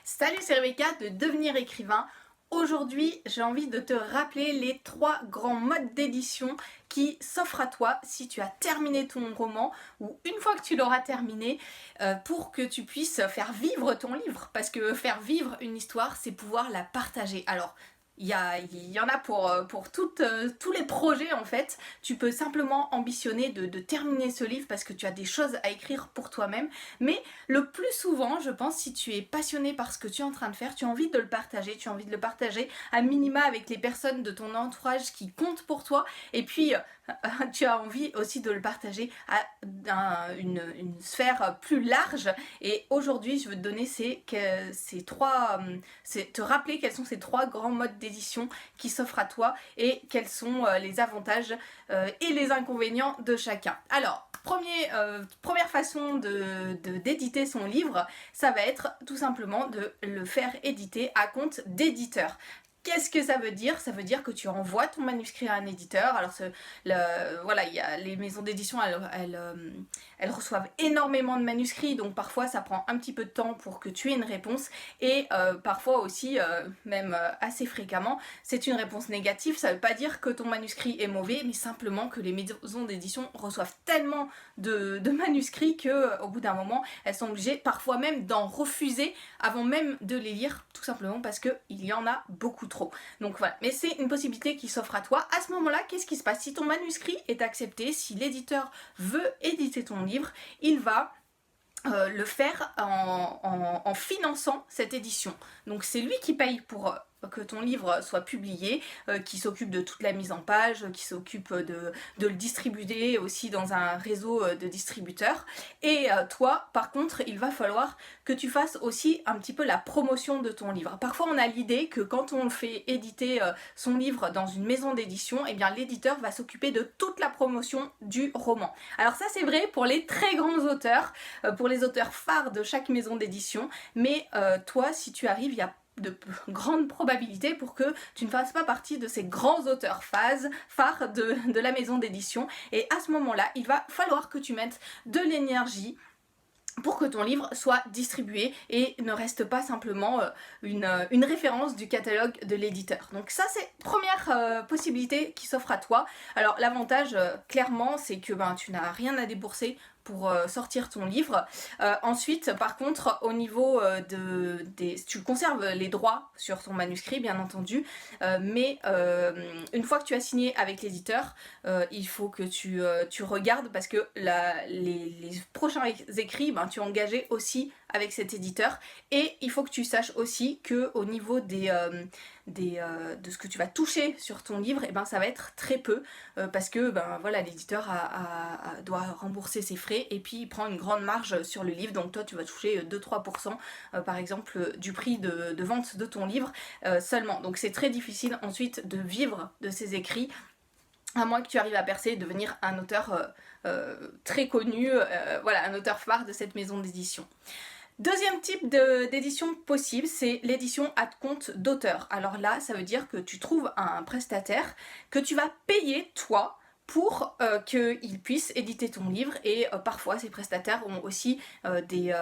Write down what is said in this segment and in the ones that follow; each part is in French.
Salut, c'est Rebecca de Devenir écrivain. Aujourd'hui, j'ai envie de te rappeler les 3 grands modes d'édition qui s'offrent à toi si tu as terminé ton roman ou une fois que tu l'auras terminé pour que tu puisses faire vivre ton livre. Parce que faire vivre une histoire, c'est pouvoir la partager. Alors, il y en a pour tous les projets en fait. Tu peux simplement ambitionner de terminer ce livre parce que tu as des choses à écrire pour toi-même. Mais le plus souvent, je pense, si tu es passionné par ce que tu es en train de faire, tu as envie de le partager. Tu as envie de le partager à minima avec les personnes de ton entourage qui comptent pour toi. Et puis, tu as envie aussi de le partager à une sphère plus large. Et aujourd'hui, je veux te donner te rappeler quels sont ces 3 grands modes d'édition qui s'offrent à toi et quels sont les avantages et les inconvénients de chacun. Alors, première façon d'éditer son livre, ça va être tout simplement de le faire éditer à compte d'éditeur. Qu'est-ce que ça veut dire? Ça veut dire que tu envoies ton manuscrit à un éditeur. Alors voilà, les maisons d'édition, elles reçoivent énormément de manuscrits, donc parfois ça prend un petit peu de temps pour que tu aies une réponse. Et parfois aussi, même assez fréquemment, c'est une réponse négative. Ça ne veut pas dire que ton manuscrit est mauvais, mais simplement que les maisons d'édition reçoivent tellement de manuscrits qu'au bout d'un moment, elles sont obligées parfois même d'en refuser avant même de les lire, tout simplement parce qu'il y en a beaucoup trop. Donc voilà, mais c'est une possibilité qui s'offre à toi. À ce moment-là, qu'est-ce qui se passe? Si ton manuscrit est accepté, si l'éditeur veut éditer ton livre, il va le faire en finançant cette édition. Donc c'est lui qui paye pour que ton livre soit publié, qui s'occupe de toute la mise en page, qui s'occupe de le distribuer aussi dans un réseau de distributeurs. Et toi, par contre, il va falloir que tu fasses aussi un petit peu la promotion de ton livre. Parfois, on a l'idée que quand on fait éditer son livre dans une maison d'édition, eh bien l'éditeur va s'occuper de toute la promotion du roman. Alors ça, c'est vrai pour les très grands auteurs, pour les auteurs phares de chaque maison d'édition, mais toi, si tu arrives, il y a de grandes probabilités pour que tu ne fasses pas partie de ces grands auteurs phares de la maison d'édition. Et à ce moment-là, il va falloir que tu mettes de l'énergie pour que ton livre soit distribué et ne reste pas simplement une référence du catalogue de l'éditeur. Donc ça, c'est première possibilité qui s'offre à toi. Alors l'avantage, clairement, c'est que tu n'as rien à débourser pour sortir ton livre. Ensuite, par contre, au niveau tu conserves les droits sur ton manuscrit, bien entendu, mais une fois que tu as signé avec l'éditeur, il faut que tu regardes parce que les prochains écrits, tu es engagé aussi avec cet éditeur, et il faut que tu saches aussi que au niveau de ce que tu vas toucher sur ton livre, ça va être très peu parce que voilà, l'éditeur doit rembourser ses frais et puis il prend une grande marge sur le livre, donc toi tu vas toucher 2-3% par exemple du prix de vente de ton livre seulement. Donc c'est très difficile ensuite de vivre de ces écrits, à moins que tu arrives à percer et devenir un auteur très connu, voilà, un auteur phare de cette maison d'édition. Deuxième type d'édition possible, c'est l'édition à compte d'auteur. Alors là, ça veut dire que tu trouves un prestataire que tu vas payer toi pour qu'il puisse éditer ton livre, et parfois ces prestataires ont aussi des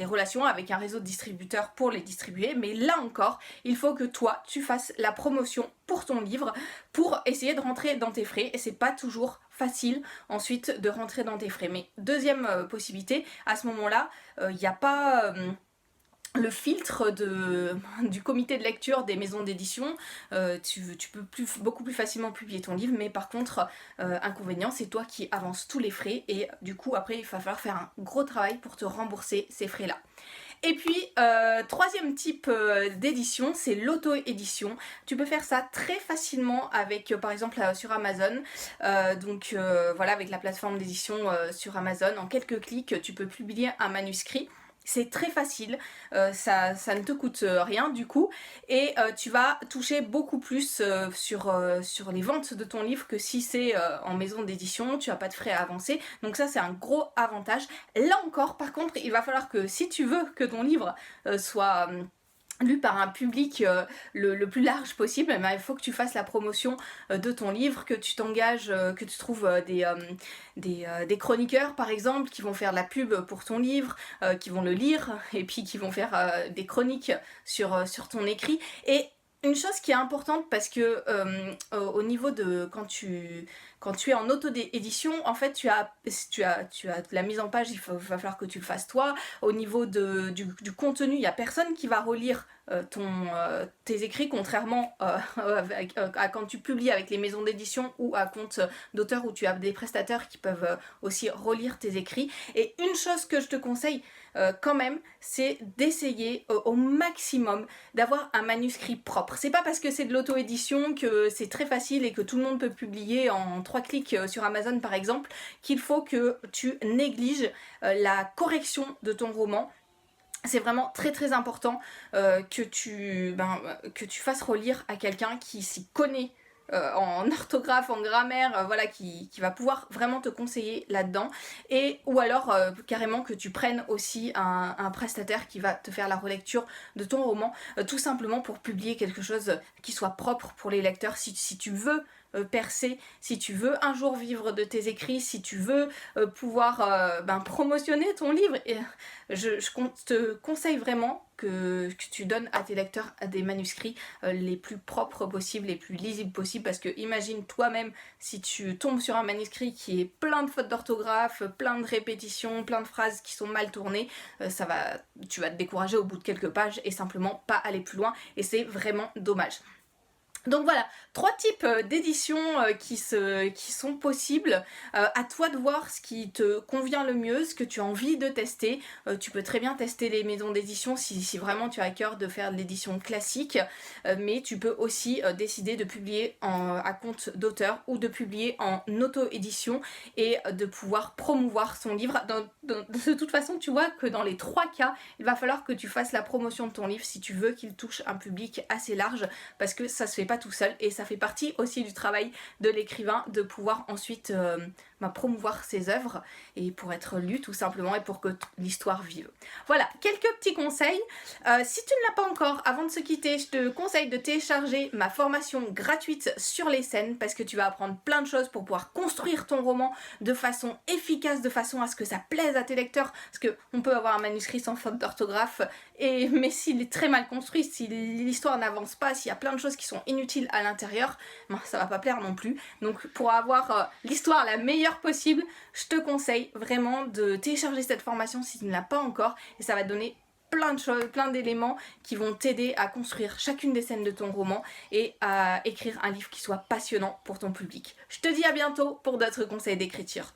relations avec un réseau de distributeurs pour les distribuer, mais là encore il faut que toi tu fasses la promotion pour ton livre pour essayer de rentrer dans tes frais, et c'est pas toujours facile ensuite de rentrer dans tes frais. Mais deuxième possibilité, à ce moment là il n'y a pas le filtre du comité de lecture des maisons d'édition. Tu peux beaucoup plus facilement publier ton livre, mais par contre, inconvénient, c'est toi qui avances tous les frais, et du coup après il va falloir faire un gros travail pour te rembourser ces frais là. Et puis, troisième type d'édition, c'est l'auto-édition. Tu peux faire ça très facilement avec, par exemple, sur Amazon. Voilà, avec la plateforme d'édition sur Amazon, en quelques clics, tu peux publier un manuscrit. C'est très facile, ça ne te coûte rien du coup, et tu vas toucher beaucoup plus sur les ventes de ton livre que si c'est en maison d'édition. Tu n'as pas de frais à avancer, donc ça c'est un gros avantage. Là encore, par contre, il va falloir que si tu veux que ton livre soit lu par un public le plus large possible, eh ben, il faut que tu fasses la promotion de ton livre, que tu t'engages, que tu trouves des chroniqueurs par exemple qui vont faire de la pub pour ton livre, qui vont le lire et puis qui vont faire des chroniques sur ton écrit. Et une chose qui est importante parce que au niveau de quand tu es en auto-édition, en fait tu as la mise en page, va falloir que tu le fasses toi. Au niveau du contenu, il n'y a personne qui va relire tes écrits, contrairement à quand tu publies avec les maisons d'édition ou à compte d'auteur où tu as des prestataires qui peuvent aussi relire tes écrits. Et une chose que je te conseille quand même, c'est d'essayer au maximum d'avoir un manuscrit propre. C'est pas parce que c'est de l'auto-édition que c'est très facile et que tout le monde peut publier en 3 clics sur Amazon par exemple, qu'il faut que tu négliges la correction de ton roman. C'est vraiment très très important que tu fasses relire à quelqu'un qui s'y connaît en orthographe, en grammaire, voilà, qui va pouvoir vraiment te conseiller là-dedans. Et ou alors carrément que tu prennes aussi un prestataire qui va te faire la relecture de ton roman, tout simplement pour publier quelque chose qui soit propre pour les lecteurs. Si tu veux percer, si tu veux un jour vivre de tes écrits, si tu veux pouvoir promotionner ton livre, et je te conseille vraiment que tu donnes à tes lecteurs des manuscrits les plus propres possibles, les plus lisibles possibles, parce que imagine toi-même si tu tombes sur un manuscrit qui est plein de fautes d'orthographe, plein de répétitions, plein de phrases qui sont mal tournées, tu vas te décourager au bout de quelques pages et simplement pas aller plus loin, et c'est vraiment dommage. Donc voilà, 3 types d'éditions qui sont possibles. À toi de voir ce qui te convient le mieux, ce que tu as envie de tester. Tu peux très bien tester les maisons d'édition si vraiment tu as à cœur de faire de l'édition classique, mais tu peux aussi décider de publier à compte d'auteur ou de publier en auto-édition et de pouvoir promouvoir son livre. De toute façon, tu vois que dans les 3 cas, il va falloir que tu fasses la promotion de ton livre si tu veux qu'il touche un public assez large, parce que ça se fait pas tout seul et ça fait partie aussi du travail de l'écrivain de pouvoir ensuite promouvoir ses œuvres et pour être lu tout simplement et pour que l'histoire vive. Voilà, quelques petits conseils. Si tu ne l'as pas encore, avant de se quitter, je te conseille de télécharger ma formation gratuite sur les scènes parce que tu vas apprendre plein de choses pour pouvoir construire ton roman de façon efficace, de façon à ce que ça plaise à tes lecteurs, parce qu'on peut avoir un manuscrit sans faute d'orthographe, mais s'il est très mal construit, si l'histoire n'avance pas, s'il y a plein de choses qui sont inutiles à l'intérieur, ça va pas plaire non plus. Donc pour avoir l'histoire la meilleure possible, je te conseille vraiment de télécharger cette formation si tu ne l'as pas encore, et ça va te donner plein de choses, plein d'éléments qui vont t'aider à construire chacune des scènes de ton roman et à écrire un livre qui soit passionnant pour ton public. Je te dis à bientôt pour d'autres conseils d'écriture.